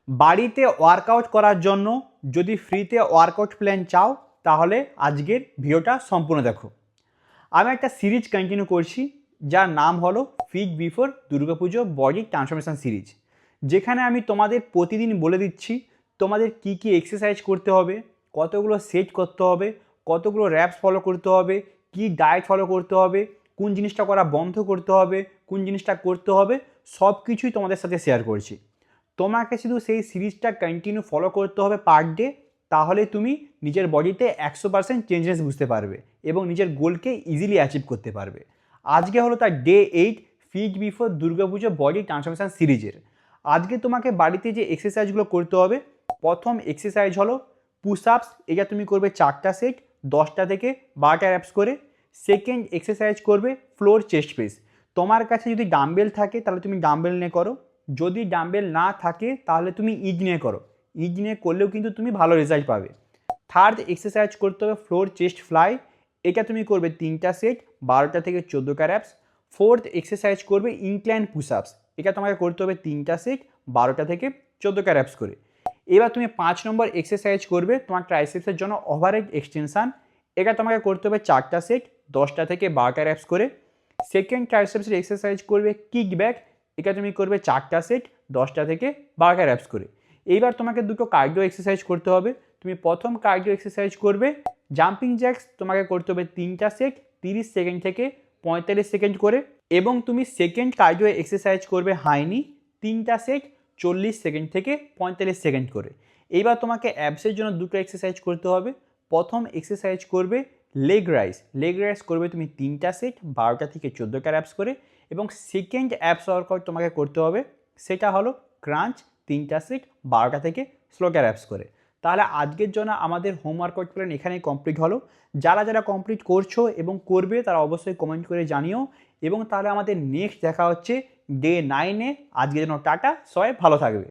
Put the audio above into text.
বাড়িতে ওয়ার্কআউট করার জন্য যদি ফ্রিতে ওয়ার্কআউট প্ল্যান চাও তাহলে আজকের ভিডিওটা সম্পূর্ণ দেখো। আমি একটা সিরিজ কন্টিনিউ করছি যার নাম হলো fit before Durga Puja body transformation series, যেখানে আমি তোমাদের প্রতিদিন বলে দিচ্ছি তোমাদের কি কি এক্সারসাইজ করতে হবে, কতগুলো সেট করতে হবে, কতগুলো র্যাপস ফলো করতে হবে, কি ডায়েট ফলো করতে হবে, কোন জিনিসটা করা বন্ধ করতে হবে, কোন জিনিসটা করতে হবে, সব কিছুই তোমাদের সাথে শেয়ার করছি। তোমাকে শুধু সেই সিরিজটা কন্টিনিউ ফলো করতে হবে পার ডে, তাহলে তুমি নিজের বডিতে 100% চেঞ্জেস বুঝতে পারবে এবং নিজের গোলকে ইজিলি অ্যাচিভ করতে পারবে। আজকে হলো তার day 8 fit before Durga Puja body transformation সিরিজের। আজকে তোমাকে বাড়িতে যে এক্সারসাইজগুলো করতে হবে, প্রথম এক্সারসাইজ হলো পুশ আপস। এটা তুমি করবে 4টা সেট 10টা থেকে 12টা র্যাপস করে। সেকেন্ড এক্সারসাইজ করবে ফ্লোর চেস্ট প্রেস। তোমার কাছে যদি ডাম্বেল থাকে তাহলে তুমি ডাম্বেল নিয়ে করো, যদি ডাম্বেল না থাকে তাহলে তুমি ইজ নিয়ে করো। ইজ নিয়ে করলেও কিন্তু তুমি ভালো রেজাল্ট পাবে। থার্ড এক্সারসাইজ করতে হবে ফ্লোর চেস্ট ফ্লাই। এটা তুমি করবে 3টা সেট 12টা থেকে 14টা র্যাপস। ফোর্থ এক্সারসাইজ করবে ইনক্লাইন পুশ আপস। এটা তোমাকে করতে হবে 3টা সেট 12টা থেকে 14টা র্যাপস করে। এবার তুমি 5 নম্বর এক্সারসাইজ করবে তোমার ট্রাইসেপসের জন্য ওভারহেড এক্সটেনশন। এটা তোমাকে করতে হবে 4টা সেট 10টা থেকে 12টা র্যাপস করে। সেকেন্ড ট্রাইসেপসের এক্সারসাইজ করবে কিক ব্যাক। এটা তুমি করবে 4টা সেট 10টা থেকে 12টা র্যাপস করে। এইবার তোমাকে দুটো কার্ডিও এক্সারসাইজ করতে হবে। তুমি প্রথম কার্ডিও এক্সারসাইজ করবে জাম্পিং জ্যাক্স। তোমাকে করতে হবে 3টা সেট 30 সেকেন্ড থেকে 45 সেকেন্ড করে, এবং তুমি সেকেন্ড কার্ডিও এক্সারসাইজ করবে হাইনি 3টা সেট 40 সেকেন্ড থেকে 45 সেকেন্ড করে। এইবার তোমাকে অ্যাবসের জন্য দুটো এক্সারসাইজ করতে হবে। প্রথম এক্সারসাইজ করবে লেগ রাইস। লেগ রাইস করবে তুমি 3টা সেট 12টা থেকে 14টা র্যাপস করে, এবং সেকেন্ড অ্যাবস ওয়ার্কআউট তোমাকে করতে হবে সেটা হলো ক্রাঞ্চ 3টা সেট 12টা থেকে স্লোটা র্যাপস করে। তাহলে আজকের জন্য আমাদের হোম ওয়ার্কআউট প্ল্যান এখানেই কমপ্লিট হলো। যারা যারা কমপ্লিট করছো এবং করবে তারা অবশ্যই কমেন্ট করে জানিও, এবং তাহলে আমাদের নেক্সট দেখা হচ্ছে ডে 9-এ। আজকের জন্য টাটা, সবাই ভালো থাকবে।